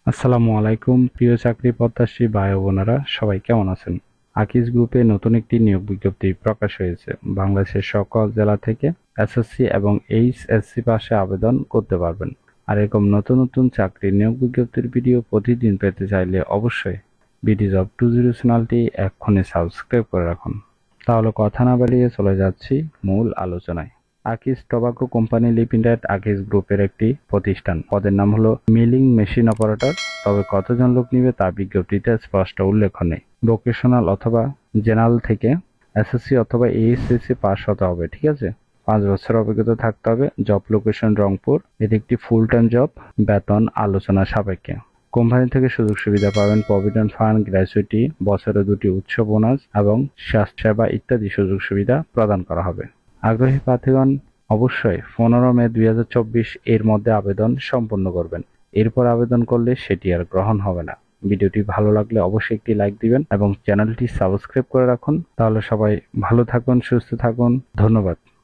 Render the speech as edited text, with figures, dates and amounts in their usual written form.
আসসালামু আলাইকুম প্রিয় চাকরি প্রত্যাশী ভাই ও বোনেরা, সবাই কেমন আছেন? আকিজ গ্রুপে নতুন একটি নিয়োগ বিজ্ঞপ্তি প্রকাশ হয়েছে। বাংলাদেশের সকল জেলা থেকে এসএসসি এবং এইচএসসি পাশে আবেদন করতে পারবেন। আর এরকম নতুন নতুন চাকরির নিয়োগ বিজ্ঞপ্তির ভিডিও প্রতিদিন পেতে চাইলে অবশ্যই বিডি জব 20 চ্যানেলটি এক্ষুনি সাবস্ক্রাইব করে রাখুন। তাহলে কথা না বাড়িয়ে চলে যাচ্ছি মূল আলোচনায়। Akij tobacco company limited Akij গ্রুপের একটি প্রতিষ্ঠান। পদের নাম হলো মিলিং মেশিন অপারেটর। তবে কতজন লোক নিবে তা বিজ্ঞপ্তিতে স্পষ্ট উল্লেখ নেই। ভোকেশনাল অথবা জেনারেল থেকে এসএসসি অথবা এইচএসসি পাস হতে হবে, ঠিক আছে। 5 বছর অভিজ্ঞতা থাকতে হবে। Job location Rangpur. এটি একটি ফুল টাইম জব। বেতন আলোচনা সাপেক্ষে। কোম্পানি থেকে সুযোগ সুবিধা পাবেন প্রভিডেন্ট ফান্ড, গ্র্যাচুইটি, বছরে 2টি উচ্চ বোনাস এবং স্বাস্থ্যসেবা ইত্যাদি সুযোগ সুবিধা প্রদান করা হবে। আগ্রহী প্রার্থীগণ অবশ্যই 15 মে 2024 এর মধ্যে আবেদন সম্পন্ন করবেন। এরপর আবেদন করলে সেটি আর গ্রহণ হবে না। ভিডিওটি ভালো লাগলে অবশ্যই একটি লাইক দিবেন এবং চ্যানেলটি সাবস্ক্রাইব করে রাখুন। তাহলে সবাই ভালো থাকুন, সুস্থ থাকুন। ধন্যবাদ।